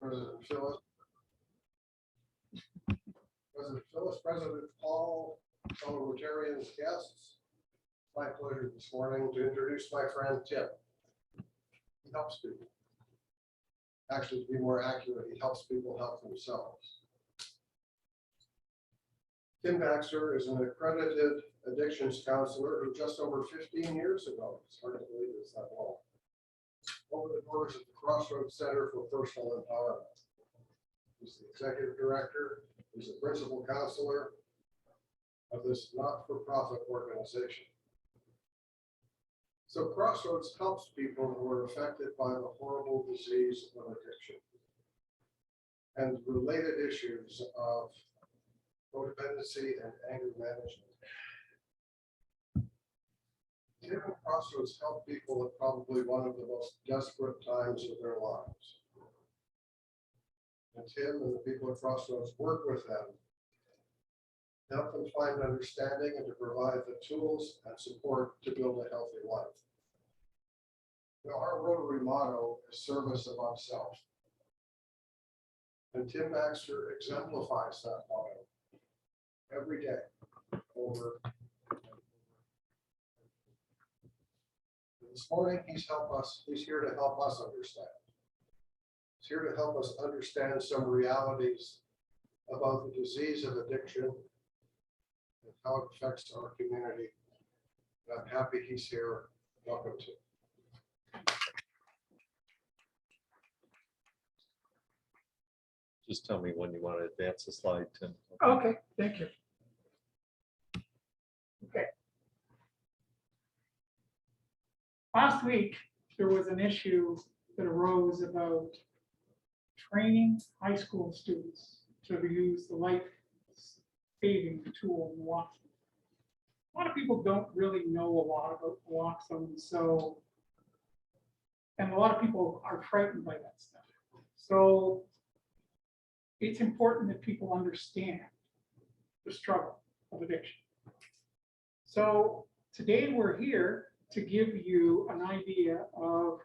President Phyllis. President Phyllis, President Paul, fellow Rotarians, guests. My pleasure this morning to introduce my friend Tim. He helps people. Actually, to be more accurate, he helps people help themselves. Tim Baxter is an accredited addictions counselor who just over 15 years ago, it's hard to believe it's that long, opened the doors at the Crossroads Center for Personal Empowerment. He's the executive director, he's the principal counselor of this not-for-profit organization. So Crossroads helps people who are affected by the horrible disease of addiction and related issues of codependency and anger management. Tim and Crossroads help people at probably one of the most desperate times of their lives. And Tim and the people at Crossroads work with them, help them find understanding and to provide the tools and support to build a healthy life. Now, our Rotary motto is service above self. And Tim Baxter exemplifies that motto every day over. This morning, he's here to help us understand. He's here to help us understand some realities about the disease of addiction and how it affects our community. And I'm happy he's here. Welcome to. Just tell me when you want to advance the slide, Tim. Okay, thank you. Okay. Last week, there was an issue that arose about training high school students to use the life-saving tool naloxone. A lot of people don't really know a lot about naloxone, so, and a lot of people are frightened by that stuff. So it's important that people understand the struggle of addiction. So today we're here to give you an idea of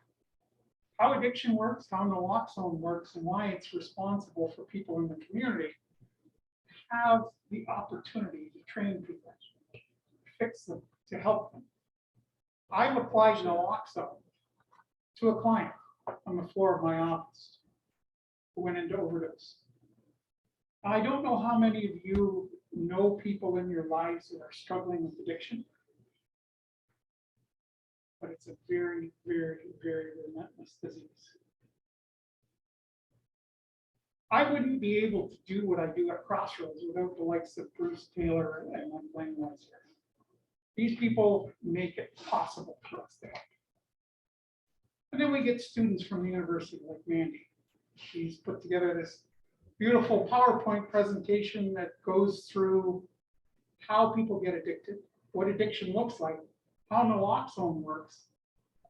how addiction works, how naloxone works, and why it's responsible for people in the community to have the opportunity to train people, to fix them, to help them. I've applied naloxone to a client on the floor of my office who went into overdose. I don't know how many of you know people in your lives that are struggling with addiction, but it's a very, very, very relentless disease. I wouldn't be able to do what I do at Crossroads without the likes of Bruce Taylor and Blaine Weiser. These people make it possible for us to help. And then we get students from the university like Mandy. She's put together this beautiful PowerPoint presentation that goes through how people get addicted, what addiction looks like, how naloxone works,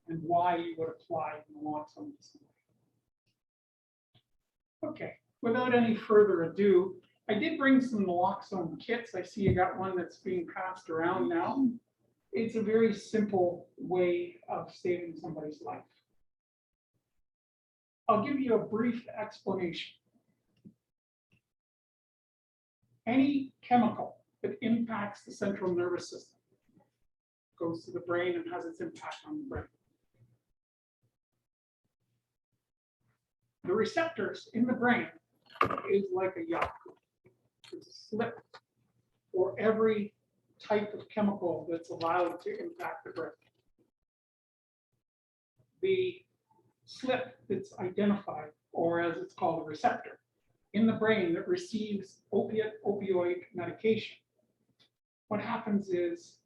and why you would apply naloxone to somebody. Okay, without any further ado, I did bring some naloxone kits. I see you got one that's being passed around now. It's a very simple way of saving somebody's life. I'll give you a brief explanation. Any chemical that impacts the central nervous system goes to the brain and has its impact on the brain. The receptors in the brain is like a yacht. It's a slip for every type of chemical that's allowed to impact the brain. The slip that's identified, or as it's called, a receptor, in the brain that receives opioid medication. What happens is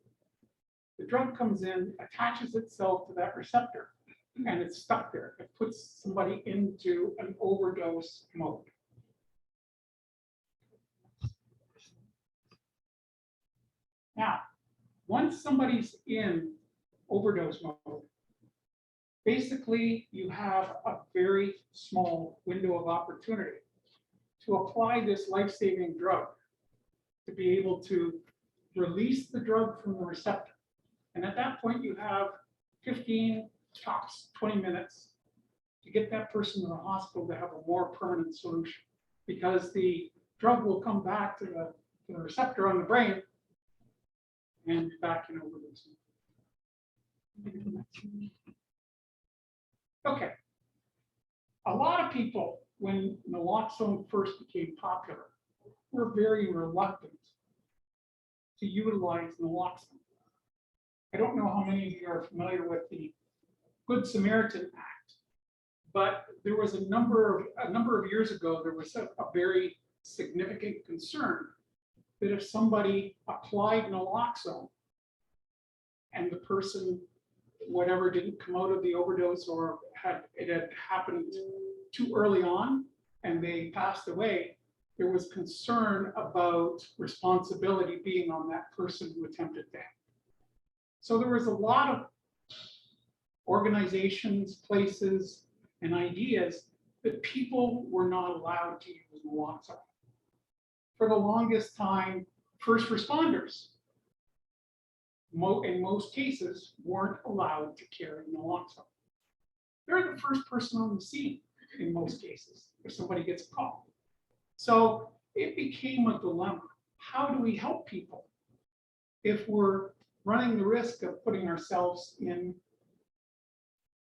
the drug comes in, attaches itself to that receptor, and it's stuck there. It puts somebody into an overdose mode. Now, once somebody's in overdose mode, basically you have a very small window of opportunity to apply this life-saving drug to be able to release the drug from the receptor. And at that point, you have 15, tops 20 minutes to get that person to the hospital to have a more permanent solution. Because the drug will come back to the receptor on the brain and back in overdose. Okay. A lot of people, when naloxone first became popular, were very reluctant to utilize naloxone. I don't know how many of you are familiar with the Good Samaritan Act, but there was a number of years ago, there was a very significant concern that if somebody applied naloxone and the person, whatever, didn't come out of the overdose or it had happened too early on and they passed away, there was concern about responsibility being on that person who attempted that. So there was a lot of organizations, places, and ideas that people were not allowed to use naloxone. For the longest time, first responders, in most cases, weren't allowed to carry naloxone. They're the first person on the scene in most cases if somebody gets a call. So it became a dilemma. How do we help people if we're running the risk of putting ourselves in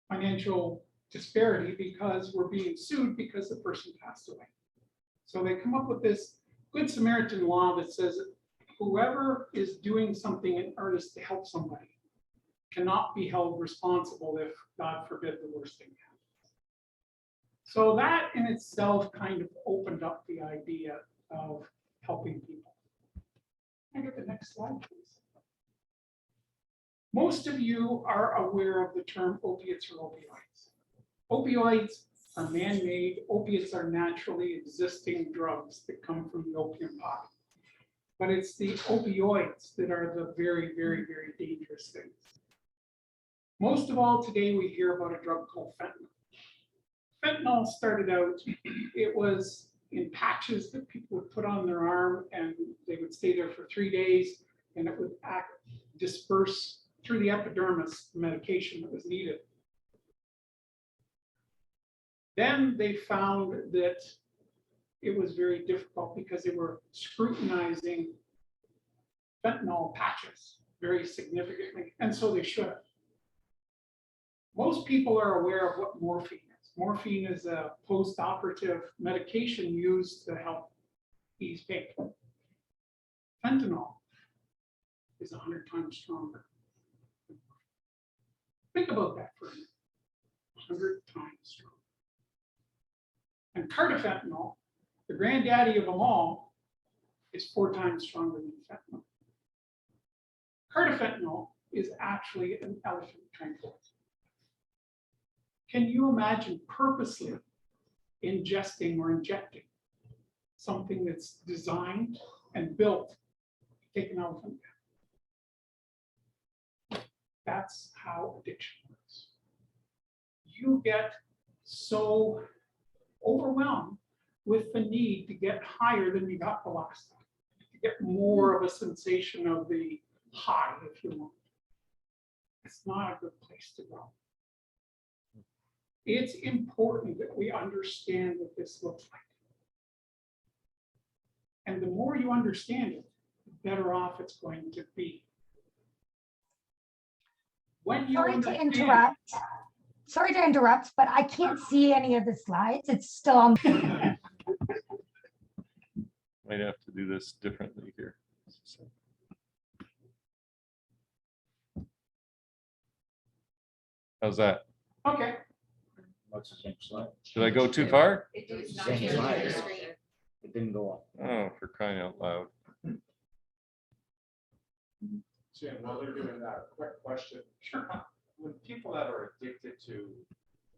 financial disparity because we're being sued because the person passed away? So they come up with this Good Samaritan law that says whoever is doing something in earnest to help somebody cannot be held responsible if, God forbid, the worst thing happens. So that in itself kind of opened up the idea of helping people. Can I get the next slide, please? Most of you are aware of the term opiates or opioids. Opioids are man-made. Opiates are naturally existing drugs that come from the opium pot. But it's the opioids that are the very, very, very dangerous things. Most of all, today we hear about a drug called fentanyl. Fentanyl started out, it was in patches that people would put on their arm and they would stay there for 3 days and it would disperse through the epidermis, the medication that was needed. Then they found that it was very difficult because they were scrutinizing fentanyl patches very significantly, and so they should have. Most people are aware of what morphine is. Morphine is a post-operative medication used to help ease pain. Fentanyl is 100 times stronger. Think about that for a minute. 100 times stronger. And carfentanil, the granddaddy of them all, is 4 times stronger than fentanyl. Carfentanil is actually an elephant tranquilizer. Can you imagine purposely ingesting or injecting something that's designed and built to take an elephant down? That's how addiction works. You get so overwhelmed with the need to get higher than you got the last time, to get more of a sensation of the high, if you want. It's not a good place to go. It's important that we understand what this looks like. And the more you understand it, the better off it's going to be. When you Sorry to interrupt, but I can't see any of the slides. It's still on. Might have to do this differently here. How's that? Okay. That's the same slide. Did I go too far? It's the same slide. It didn't go up. Oh, for crying out loud. Jim, while they're doing that, quick question. Sure. When people that are addicted to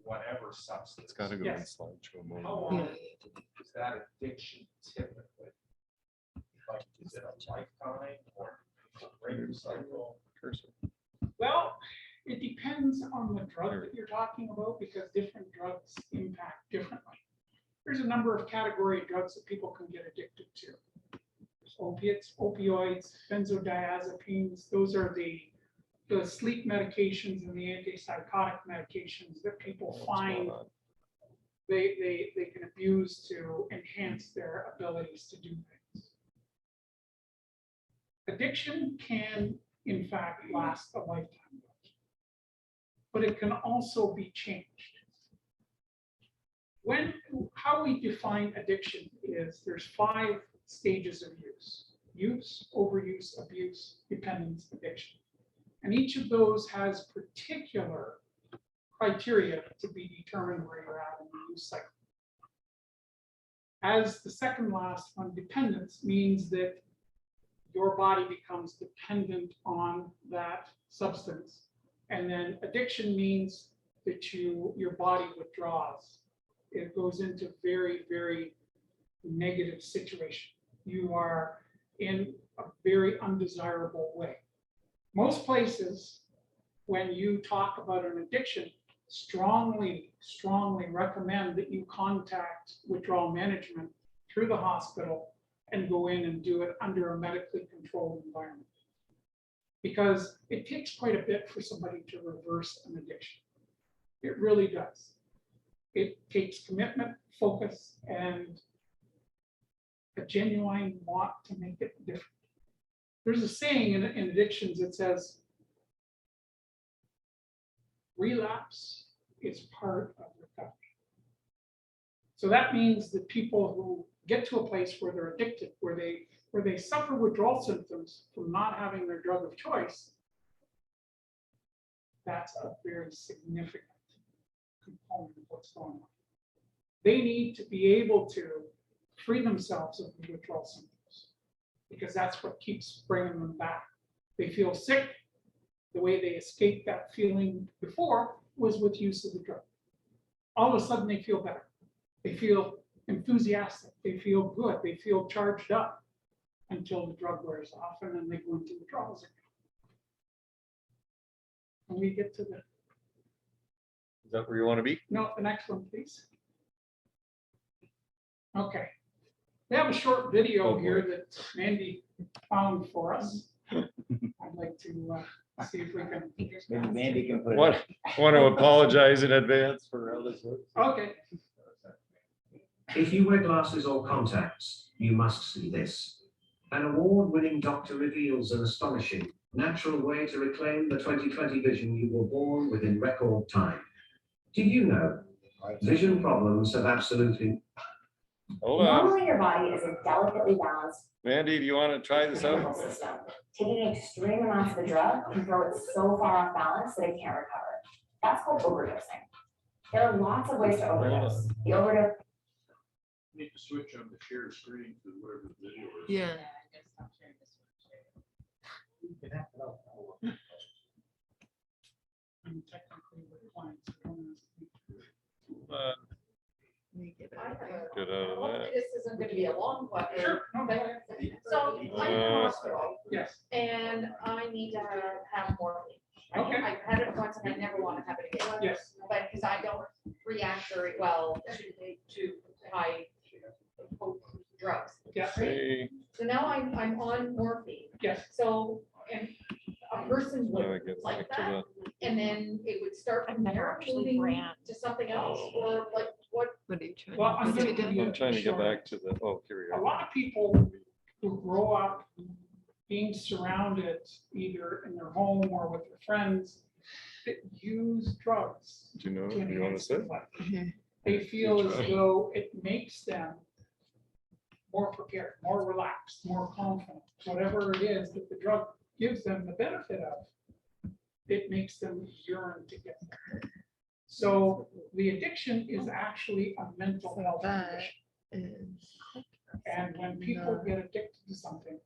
whatever substance, It's got to go in Yes. slideshow mode. how long is that addiction typically? Like, is it a lifetime or a regular cycle? Cursor. Well, it depends on the drug that you're talking about because different drugs impact differently. There's a number of category of drugs that people can get addicted to. There's opiates, opioids, benzodiazepines. Those are the sleep medications and the antipsychotic medications that people What's find going on? they can abuse to enhance their abilities to do things. Addiction can, in fact, last a lifetime, but it can also be changed. How we define addiction is there's 5 stages of use: use, overuse, abuse, dependence, addiction. And each of those has particular criteria to be determined where you're at in the use cycle. As the second last one, dependence means that your body becomes dependent on that substance. And then addiction means that your body withdraws. It goes into very, very negative situation. You are in a very undesirable way. Most places, when you talk about an addiction, strongly recommend that you contact withdrawal management through the hospital and go in and do it under a medically controlled environment. Because it takes quite a bit for somebody to reverse an addiction. It really does. It takes commitment, focus, and a genuine want to make it different. There's a saying in addictions that says, relapse is part of recovery. So that means that people who get to a place where they're addicted, where they suffer withdrawal symptoms from not having their drug of choice, that's a very significant component of what's going on. They need to be able to free themselves of the withdrawal symptoms, because that's what keeps bringing them back. They feel sick. The way they escaped that feeling before was with use of the drug. All of a sudden they feel better. They feel enthusiastic. They feel good. They feel charged up until the drug wears off, and then they go into withdrawals again. When we get to the, Is that where you want to be? no, the next one, please. Okay. We have a short video Oh, boy. here that Mandy found for us. I'd like to see if we can. Maybe Mandy can put it. Want to apologize in advance for all this. Okay. If you wear glasses or contacts, you must see this. An award-winning doctor reveals an astonishing, natural way to reclaim the 20/20 vision you were born with in record time. Do you know, vision problems have absolutely Hold on. Normally, your body is a delicately balanced Mandy, do you want to try this chemical out? system. Taking extreme amounts of the drug can throw it so far off balance that it can't recover. That's called overdosing. There are lots of ways to overdose. The overdose. Need to switch on the share screen to whatever the video is. Yeah. I'm technically with clients, so don't ask me. Let me get it. I have a- Get out of hopefully that. this isn't going to be a long question. Sure. No, but- So I'm in the hospital yes. and I need to have morphine. Okay. I've had it once and I never want to have it again. Yes. But because I don't react very well to high drugs. Yeah. Hey, So now I'm on morphine. Yes. So, and a person how do I would get like back to that, and then it would start I've never actually moving ran. to something else, or like what? What are you trying Well, I'm to going do? to give you I'm trying to get short- back to the, oh, here we A go. lot of people who grow up being surrounded either in their home or with their friends that use drugs Do you know, to you want to enhance sit? their life. Mhm. They feel as Try. though it makes them more prepared, more relaxed, more confident, whatever it is that the drug gives them the benefit of, it makes them yearn to get there. So the addiction is actually a mental So health that condition. is. And when people get addicted to something,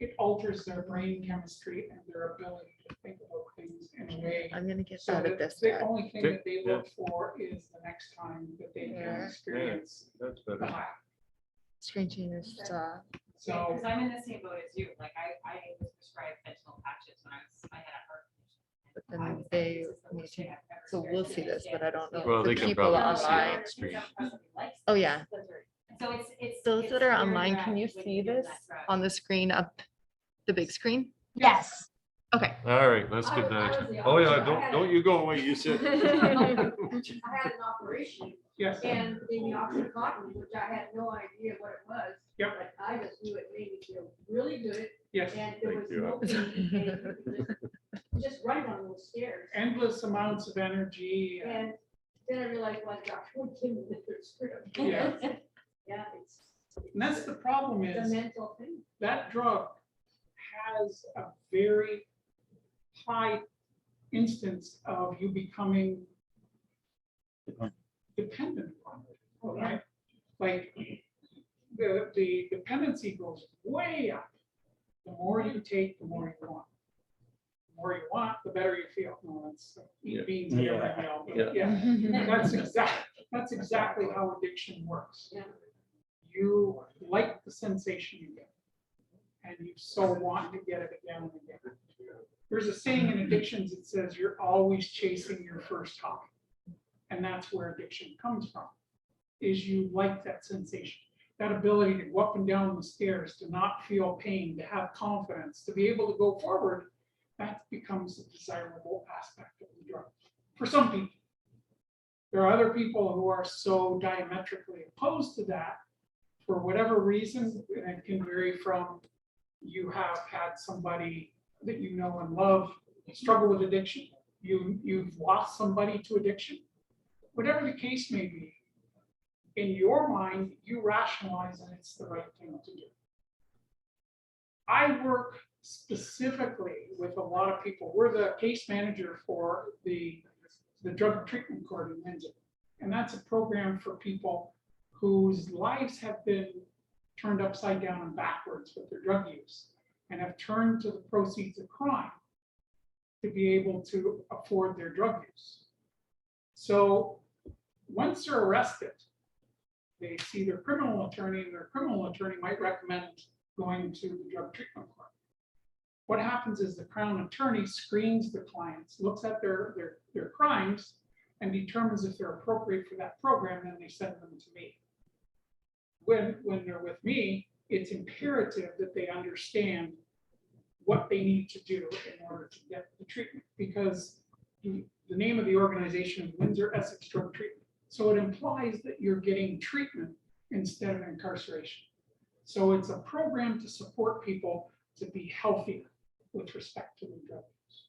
it alters their brain chemistry and their ability to think about things in a way. I'm gonna get So out of that this. the guy. only thing Okay, that they look for is the next time that they can Yeah. experience That's the better. high. Screen change stuff. So, Because I'm in the same boat as you, like I was prescribed fentanyl patches when I had a heart condition. But I then was like, they this is the worst need thing I've ever So we'll see experienced. this, but I don't know. Well, the they can people probably see it online. on screen. Oh, yeah. So it's. Those it's that are where online, you're can at you when see you're doing this that drug. on the screen up, the big screen? Yes. Okay. All right, let's get I back. was the Oh, yeah, opposite. I had don't you go away, you sit. I had an operation Yes. And gave me oxycontin, which I had no idea what it was. Yep. But I just knew it made me feel really good, Yes. and there was Thank you. no pain, and just running on those stairs. Endless amounts of energy. And then I realized, well, gosh, what came with the script? Yeah. Yeah, it's And that's the problem a is mental thing. that drug has a very high instance of you becoming dependent on it, right? Like the dependency goes way up. The more you take, the more you want. The more you want, the better you feel. No, that's Yeah. eat beans and Yeah. everything else. Yeah. Yeah, that's exactly how addiction works. Yeah. You like the sensation you get, and you so want to get it again and again. There's a saying in addictions that says you're always chasing your first high. And that's where addiction comes from, is you like that sensation, that ability to go up and down the stairs, to not feel pain, to have confidence, to be able to go forward. That becomes a desirable aspect of the drug for some people. There are other people who are so diametrically opposed to that for whatever reason, and it can vary from you have had somebody that you know and love struggle with addiction, you've lost somebody to addiction, whatever the case may be, in your mind, you rationalize that it's the right thing to do. I work specifically with a lot of people. We're the case manager for the drug treatment court in Windsor. And that's a program for people whose lives have been turned upside down and backwards with their drug use and have turned to the proceeds of crime to be able to afford their drug use. So once they're arrested, they see their criminal attorney, and their criminal attorney might recommend going to the drug treatment court. What happens is the Crown attorney screens the clients, looks at their crimes, and determines if they're appropriate for that program, and they send them to me. When they're with me, it's imperative that they understand what they need to do in order to get the treatment, because the name of the organization is Windsor Essex Drug Treatment. So it implies that you're getting treatment instead of incarceration. So it's a program to support people to be healthier with respect to the drug use.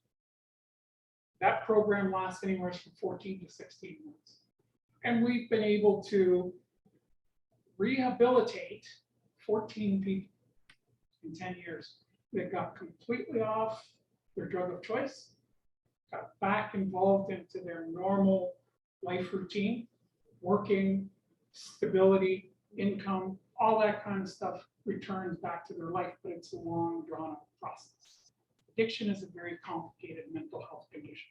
That program lasts anywhere from 14 to 16 months. And we've been able to rehabilitate 14 people in 10 years that got completely off their drug of choice, got back involved into their normal life routine, working, stability, income, all that kind of stuff returns back to their life, but it's a long, drawn-out process. Addiction is a very complicated mental health condition.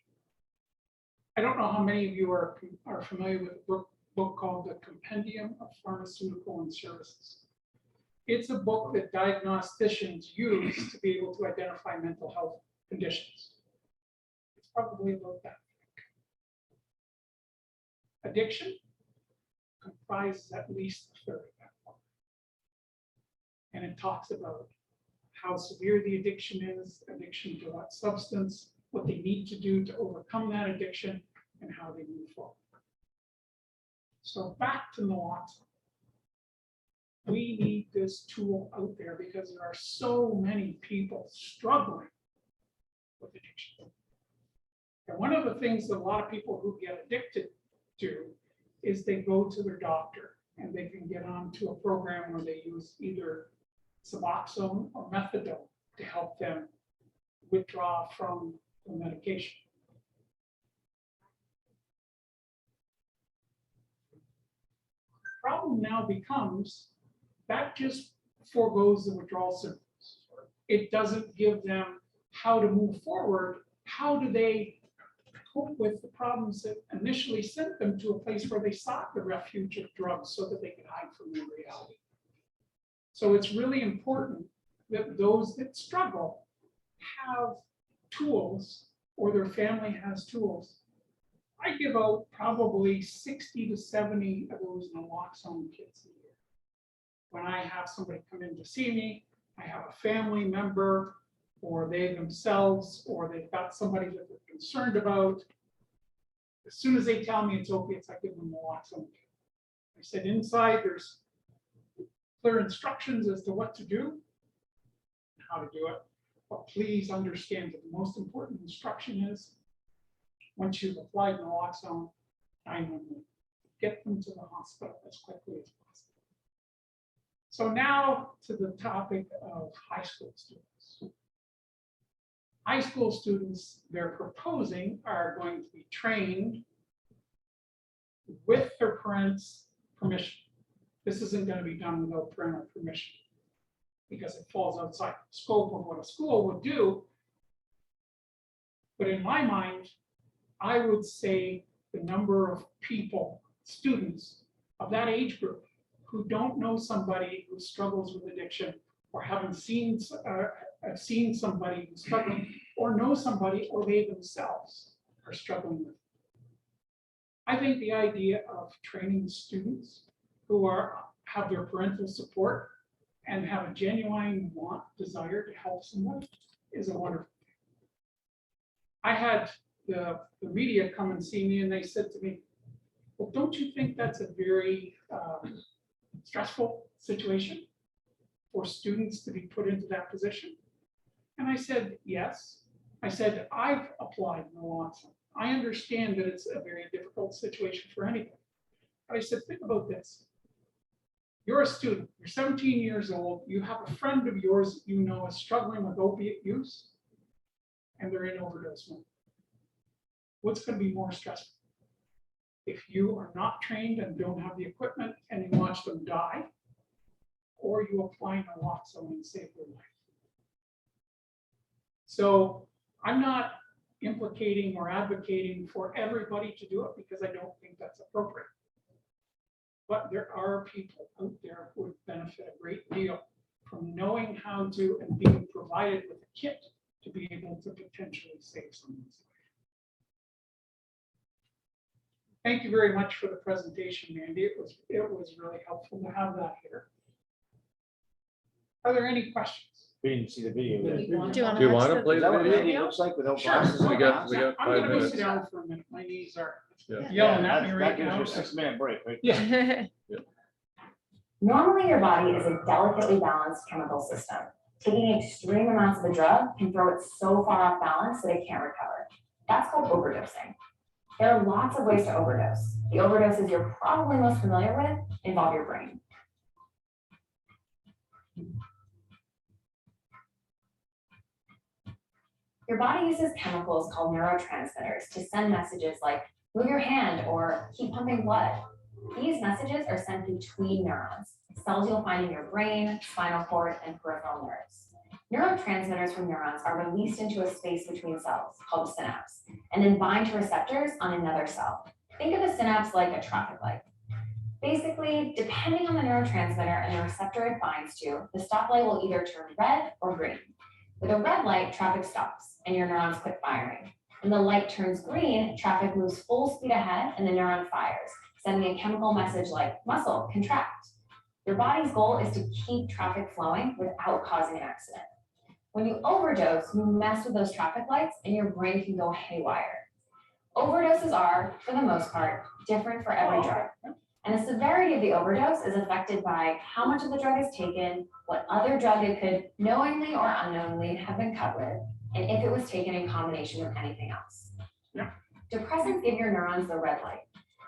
I don't know how many of you are familiar with a book called The Compendium of Pharmaceutical and Services. It's a book that diagnosticians use to be able to identify mental health conditions. It's probably about that. Addiction comprises at least a third of that book. And it talks about how severe the addiction is, addiction to what substance, what they need to do to overcome that addiction, and how they move forward. So back to naloxone. We need this tool out there because there are so many people struggling with addiction. And one of the things that a lot of people who get addicted do is they go to their doctor and they can get onto a program where they use either Suboxone or methadone to help them withdraw from the medication. The problem now becomes that just foregoes the withdrawal symptoms. It doesn't give them how to move forward. How do they cope with the problems that initially sent them to a place where they sought the refuge of drugs so that they could hide from their reality? So it's really important that those that struggle have tools, or their family has tools. I give out probably 60 to 70 of those naloxone kits a year. When I have somebody come in to see me, I have a family member, or they themselves, or they've got somebody that they're concerned about. As soon as they tell me it's opiates, I give them naloxone kit. I said, inside, there's clear instructions as to what to do, and how to do it. But please understand that the most important instruction is, once you've applied naloxone, 911, get them to the hospital as quickly as possible. So now to the topic of high school students. High school students, they're proposing, are going to be trained with their parents' permission. This isn't going to be done without parental permission because it falls outside the scope of what a school would do. But in my mind, I would say the number of people, students of that age group who don't know somebody who struggles with addiction or haven't seen somebody who's struggling or know somebody or they themselves are struggling with. I think the idea of training students who have their parental support and have a genuine desire to help someone is a wonderful thing. I had the media come and see me and they said to me, well, don't you think that's a very stressful situation for students to be put into that position? And I said, yes. I said, I've applied naloxone. I understand that it's a very difficult situation for anybody. But I said, think about this. You're a student, you're 17 years old, you have a friend of yours you know is struggling with opiate use, and they're in overdose mode. What's going to be more stressful? If you are not trained and don't have the equipment and you watch them die, or you apply naloxone and save their life. So I'm not implicating or advocating for everybody to do it because I don't think that's appropriate. But there are people out there who would benefit a great deal from knowing how to and being provided with a kit to be able to potentially save someone's life. Thank you very much for the presentation, Mandy. It was really helpful to have that here. Are there any questions? We didn't see the video. Do you want Do you want to play Is the that what video? Randy looks like without Sure. glasses? We on? got I'm 5 gonna go minutes. sit down for a minute. My knees are Yeah. yelling at me That right gives you now. a 6-minute break, right? Yeah. Normally, your body is a delicately balanced chemical system. Taking extreme amounts of a drug can throw it so far off balance that it can't recover. That's called overdosing. There are lots of ways to overdose. The overdoses you're probably most familiar with involve your brain. Your body uses chemicals called neurotransmitters to send messages like move your hand or keep pumping blood. These messages are sent between neurons, cells you'll find in your brain, spinal cord, and peripheral nerves. Neurotransmitters from neurons are released into a space between cells called a synapse, and then bind to receptors on another cell. Think of a synapse like a traffic light. Basically, depending on the neurotransmitter and the receptor it binds to, the stoplight will either turn red or green. With a red light, traffic stops and your neurons quit firing. When the light turns green, traffic moves full speed ahead and the neuron fires, sending a chemical message like muscle, contract. Your body's goal is to keep traffic flowing without causing an accident. When you overdose, you mess with those traffic lights and your brain can go haywire. Overdoses are, for the most part, different for every drug. And the severity of the overdose is affected by how much of the drug is taken, what other drug it could knowingly or unknowingly have been cut with, and if it was taken in combination with anything else. Yeah. Depressants give your neurons the red light.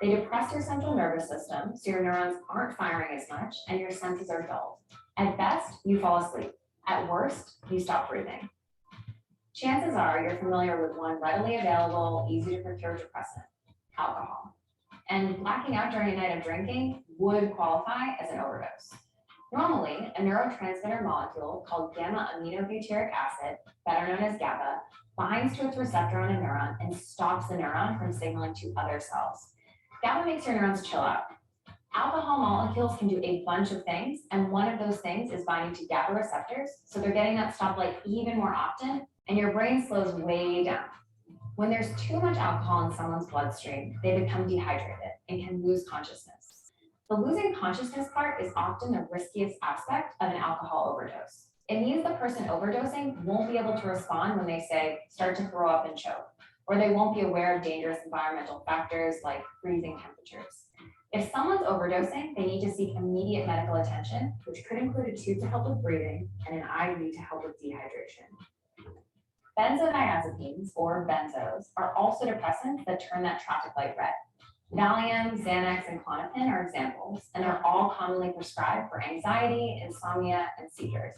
They depress your central nervous system, so your neurons aren't firing as much and your senses are dulled. At best, you fall asleep. At worst, you stop breathing. Chances are you're familiar with one readily available, easy to procure depressant, alcohol. And blacking out during a night of drinking would qualify as an overdose. Normally, a neurotransmitter molecule called gamma-aminobutyric acid, better known as GABA, binds to its receptor on a neuron and stops the neuron from signaling to other cells. GABA makes your neurons chill out. Alcohol molecules can do a bunch of things, and one of those things is binding to GABA receptors, so they're getting that stoplight even more often, and your brain slows way down. When there's too much alcohol in someone's bloodstream, they become dehydrated and can lose consciousness. The losing consciousness part is often the riskiest aspect of an alcohol overdose. It means the person overdosing won't be able to respond when they say, start to throw up and choke, or they won't be aware of dangerous environmental factors like freezing temperatures. If someone's overdosing, they need to seek immediate medical attention, which could include a tube to help with breathing and an IV to help with dehydration. Benzodiazepines, or benzos, are also depressants that turn that traffic light red. Valium, Xanax, and Klonopin are examples, and they're all commonly prescribed for anxiety, insomnia, and seizures.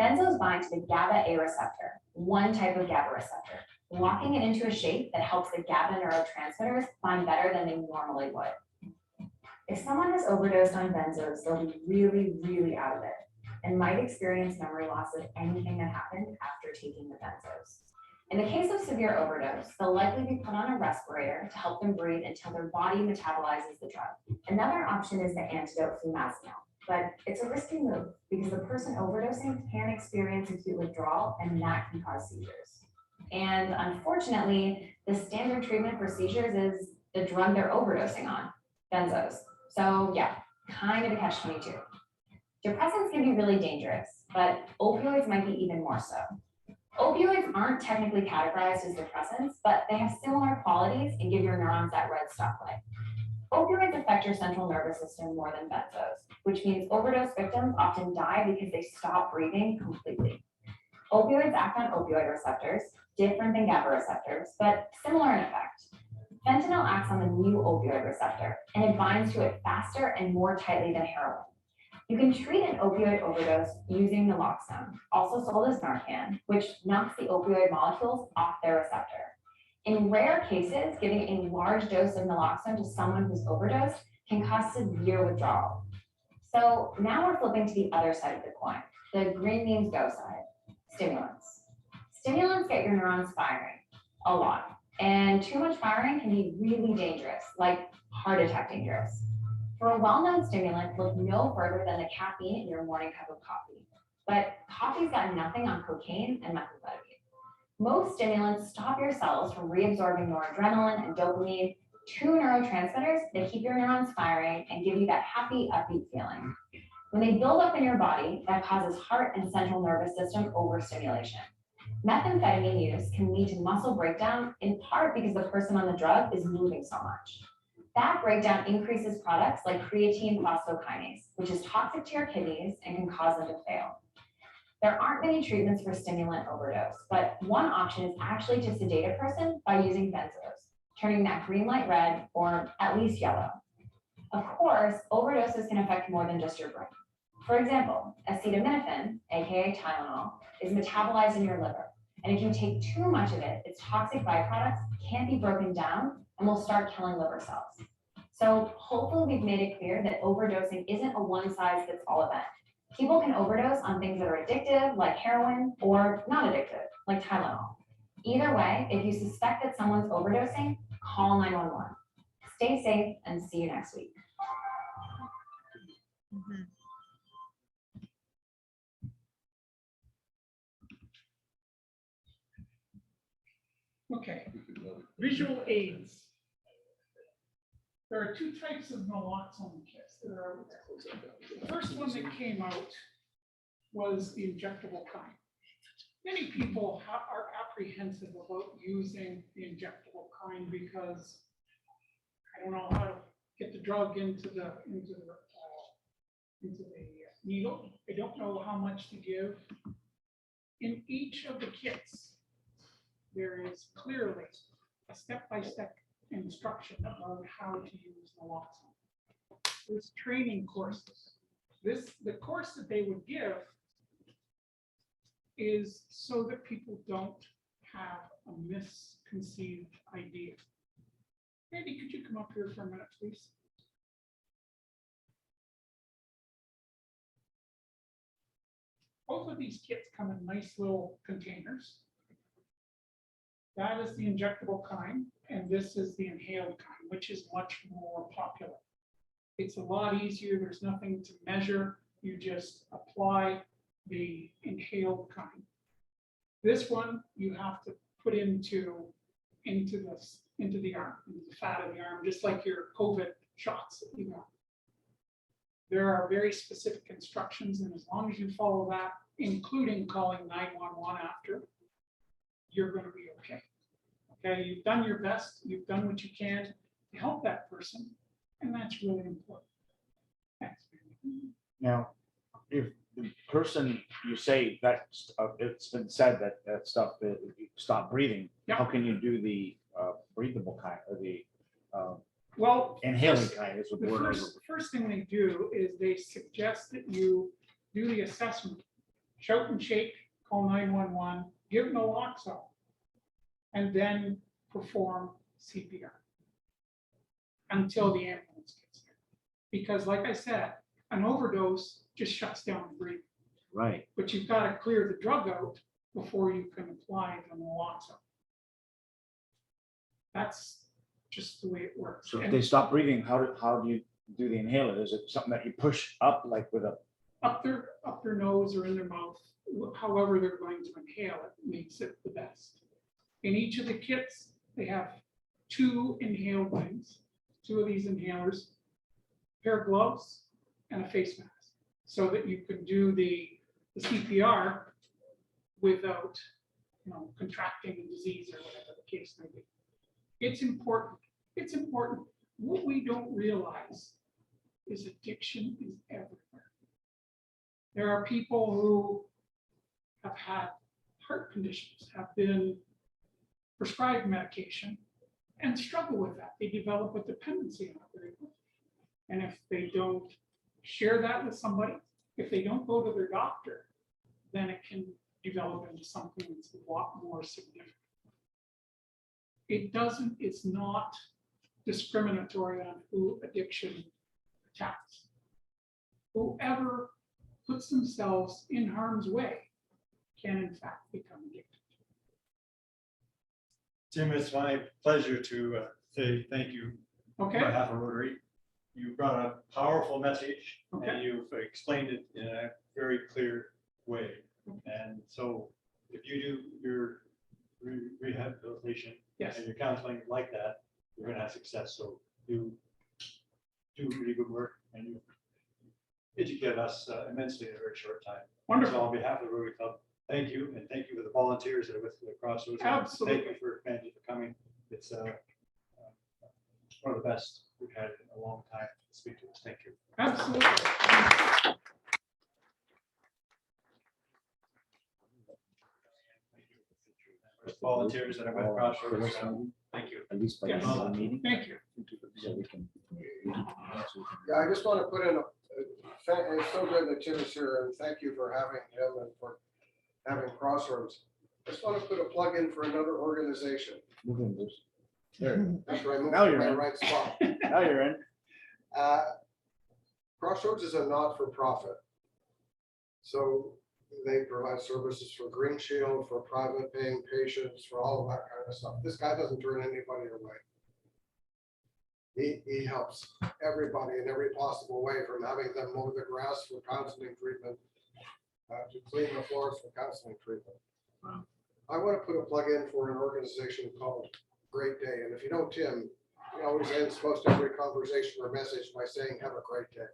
Benzos bind to the GABA A receptor, one type of GABA receptor, locking it into a shape that helps the GABA neurotransmitters bind better than they normally would. If someone has overdosed on benzos, they'll be really, really out of it and might experience memory loss of anything that happened after taking the benzos. In the case of severe overdose, they'll likely be put on a respirator to help them breathe until their body metabolizes the drug. Another option is the antidote flumazenil, but it's a risky move because the person overdosing can experience acute withdrawal and that can cause seizures. And unfortunately, the standard treatment for seizures is the drug they're overdosing on, benzos. So yeah, kind of a catch-22. Depressants can be really dangerous, but opioids might be even more so. Opioids aren't technically categorized as depressants, but they have similar qualities and give your neurons that red stoplight. Opioids affect your central nervous system more than benzos, which means overdose victims often die because they stop breathing completely. Opioids act on opioid receptors, different than GABA receptors, but similar in effect. Fentanyl acts on the mu opioid receptor, and it binds to it faster and more tightly than heroin. You can treat an opioid overdose using naloxone, also sold as Narcan, which knocks the opioid molecules off their receptor. In rare cases, giving a large dose of naloxone to someone who's overdosed can cause severe withdrawal. So now we're flipping to the other side of the coin, the green means go side, stimulants. Stimulants get your neurons firing a lot, and too much firing can be really dangerous, like heart attack dangerous. For a well-known stimulant, look no further than the caffeine in your morning cup of coffee. But coffee's got nothing on cocaine and methamphetamine. Most stimulants stop your cells from reabsorbing noradrenaline and dopamine, two neurotransmitters that keep your neurons firing and give you that happy, upbeat feeling. When they build up in your body, that causes heart and central nervous system overstimulation. Methamphetamine use can lead to muscle breakdown, in part because the person on the drug is moving so much. That breakdown increases products like creatine phosphokinase, which is toxic to your kidneys and can cause them to fail. There aren't many treatments for stimulant overdose, but one option is actually to sedate a person by using benzos, turning that green light red or at least yellow. Of course, overdoses can affect more than just your brain. For example, acetaminophen, aka Tylenol, is metabolized in your liver, and if you take too much of it, its toxic byproducts can't be broken down and will start killing liver cells. So hopefully we've made it clear that overdosing isn't a one-size-fits-all event. People can overdose on things that are addictive, like heroin, or not addictive, like Tylenol. Either way, if you suspect that someone's overdosing, call 911. Stay safe and see you next week. Okay, visual aids. There are two types of naloxone kits that are out there. The first one that came out was the injectable kind. Many people are apprehensive about using the injectable kind because I don't know how to get the drug into the needle. I don't know how much to give. In each of the kits, there is clearly a step-by-step instruction about how to use naloxone. There's training courses. The course that they would give is so that people don't have a misconceived idea. Randy, could you come up here for a minute, please? Both of these kits come in nice little containers. That is the injectable kind, and this is the inhaled kind, which is much more popular. It's a lot easier. There's nothing to measure. You just apply the inhaled kind. This one you have to put into the arm, into the fat of the arm, just like your COVID shots that you got. There are very specific instructions, and as long as you follow that, including calling 911 after, you're going to be okay. Okay, you've done your best, you've done what you can to help that person, And that's really important. Thanks. Now, if the person, you say that, it's been said that that stuff, that you stop breathing, Yeah. how can you do the breathable kind, or the Well, inhaling kind is what the the word. first thing they do is they suggest that you do the assessment. Shout and shake, call 911, give naloxone, and then perform CPR until the ambulance gets there. Because like I said, an overdose just shuts down the breathing, Right. but you've got to clear the drug out before you can apply the naloxone. That's just the way it works. So if And they stop breathing, how do you do the inhaler? Is it something that you push up like with a, up their nose or in their mouth, however they're going to inhale it makes it the best. In each of the kits, they have 2 inhale things, 2 of these inhalers, pair of gloves, and a face mask, so that you can do the CPR without, contracting a disease or whatever the case may be. It's important. It's important. What we don't realize is addiction is everywhere. There are people who have had heart conditions, have been prescribed medication, and struggle with that. They develop a dependency on it very quickly. And if they don't share that with somebody, if they don't go to their doctor, then it can develop into something that's a lot more significant. It's not discriminatory on who addiction attacks. Whoever puts themselves in harm's way can in fact become addicted. Tim, it's my pleasure to say thank you on Okay, behalf of Rotary. You brought a powerful message Okay. and you've explained it in a very clear way. And so if you do your rehabilitation yes, and your counseling like that, you're gonna have success. So you do really good work and you educate us immensely in a very short time. wonderful. So on behalf of the Rotary Club, thank you, and thank you for the volunteers that are with the Crossroads. Absolutely. Thank you for coming. It's one of the best we've had in a long time to speak to us. Thank you. Absolutely. Volunteers that are with Crossroads, thank you. at least by the Yes. end of the meeting? Thank you. So we can. Yeah, I just want to put in, it's so good that Tim is here, and thank you for having him and for having Crossroads. I just want to put a plug in for another organization. Move in, Bruce. There, After I move Now to you're my in. right spot. now you're in. Crossroads is a not-for-profit. So they provide services for Green Shield, for private paying patients, for all of that kind of stuff. This guy doesn't turn anybody away. He helps everybody in every possible way, from having them mow the grass for counseling treatment to clean the floors for counseling treatment. Wow. I want to put a plug in for an organization called Great Day. And if you know Tim, he always ends most every conversation or message by saying, "Have a great day."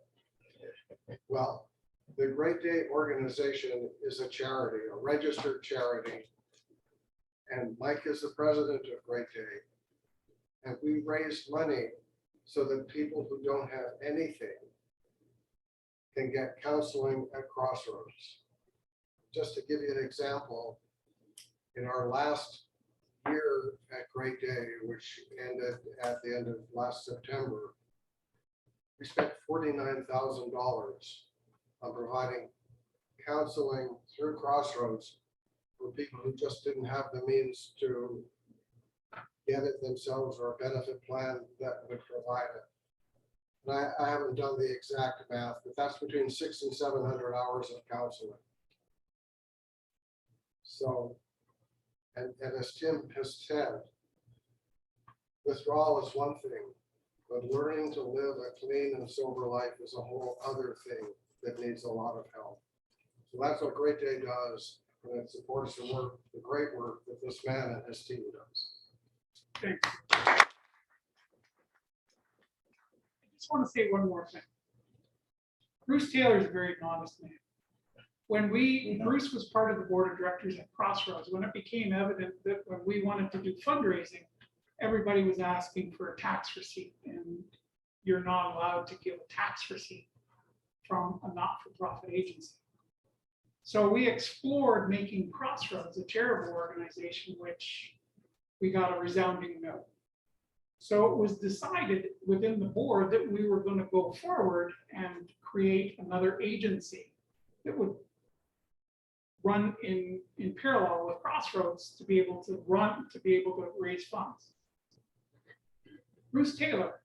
Well, the Great Day organization is a charity, a registered charity. And Mike is the president of Great Day. And we raised money so that people who don't have anything can get counseling at Crossroads. Just to give you an example, in our last year at Great Day, which ended at the end of last September, we spent $49,000 on providing counseling through Crossroads for people who just didn't have the means to get it themselves or a benefit plan that would provide it. And I haven't done the exact math, but that's between 600 and 700 hours of counseling. So, and as Tim has said, withdrawal is one thing, but learning to live a clean and sober life is a whole other thing that needs a lot of help. So that's what Great Day does, and it supports the work, the great work that this man and his team does. Thanks. I just want to say one more thing. Bruce Taylor is a very honest man. When Bruce was part of the board of directors at Crossroads, when it became evident that when we wanted to do fundraising, everybody was asking for a tax receipt. And you're not allowed to give a tax receipt from a not-for-profit agency. So we explored making Crossroads a charitable organization, which we got a resounding no. So it was decided within the board that we were going to go forward and create another agency that would run in parallel with Crossroads to be able to raise funds. Bruce Taylor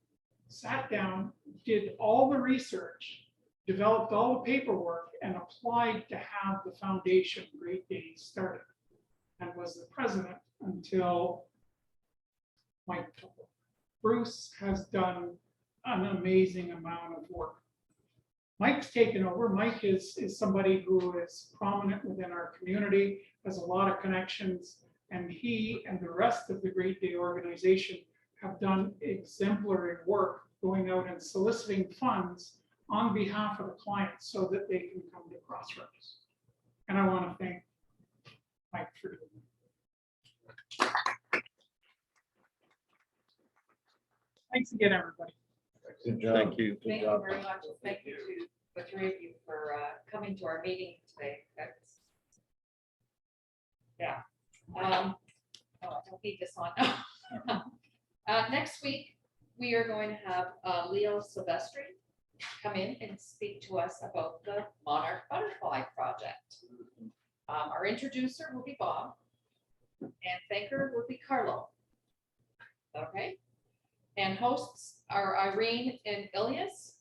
sat down, did all the research, developed all the paperwork, and applied to have the foundation Great Days started, and was the president until Mike took over. Bruce has done an amazing amount of work. Mike's taken over. Mike is somebody who is prominent within our community, has a lot of connections, and he and the rest of the Great Day organization have done exemplary work going out and soliciting funds on behalf of the clients so that they can come to Crossroads. And I want to thank Mike for doing that. Thanks again, everybody. Good job. Thank you. Good Thank you job. very much. Thank you to the three of you for coming to our meeting today. That's. Yeah. Oh, I don't need this on. Next week, we are going to have Leo Silvestri come in and speak to us about the Monarch Butterfly Project. Our introducer will be Bob, and thanker will be Carlo. Okay, and hosts are Irene and Ilias.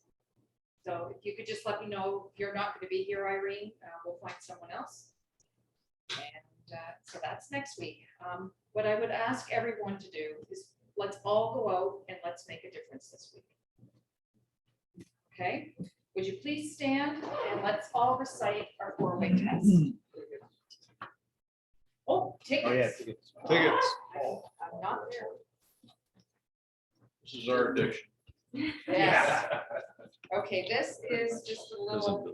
So if you could just let me know if you're not going to be here, Irene, we'll find someone else. And so that's next week. What I would ask everyone to do is let's all go out and let's make a difference this week. Okay, would you please stand and let's all recite our 4-way test. Oh, tickets. Oh, yeah. Tickets. Tickets. I'm not there. This is our addiction. Yes. Okay, this is just a little,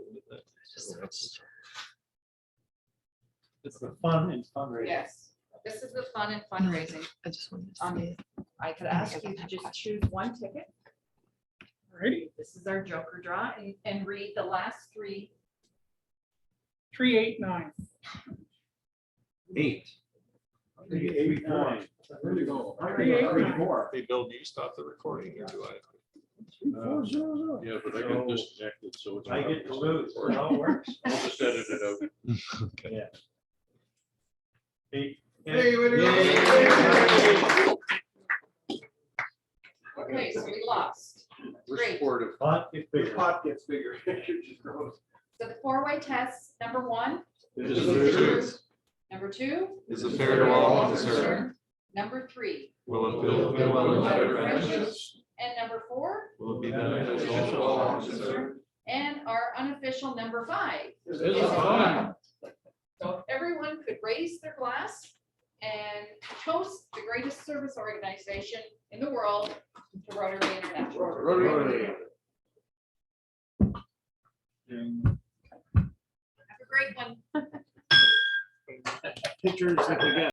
It's the fun and fundraising. yes, this is the fun and fundraising. I just wanted to see. I could ask you to just choose one ticket. Alrighty, This is our Joker draw and read the last three. 389. 8. I think 8-9. Really go. 389. Hey, Bill, do you stop the recording or do I? Yeah, but I got disconnected, so it's. I get to lose. It all works. I'll just edit it out. Yeah. Eight. Hey, winner. Okay, so we lost. We're Great. supportive. Pot gets The bigger. pot gets bigger. It just grows. So the 4-way test, number 1. Is it true? Number 2. Is it fair to all concerned? Number 3. Will it build well and better friendships? Friendships. And number 4. Will it be beneficial to all concerned? And our unofficial number 5. Is it fun? So if everyone could raise their glass and toast the greatest service organization in the world, to Rotary International. Rotary. Have a great one. Pictures if we get.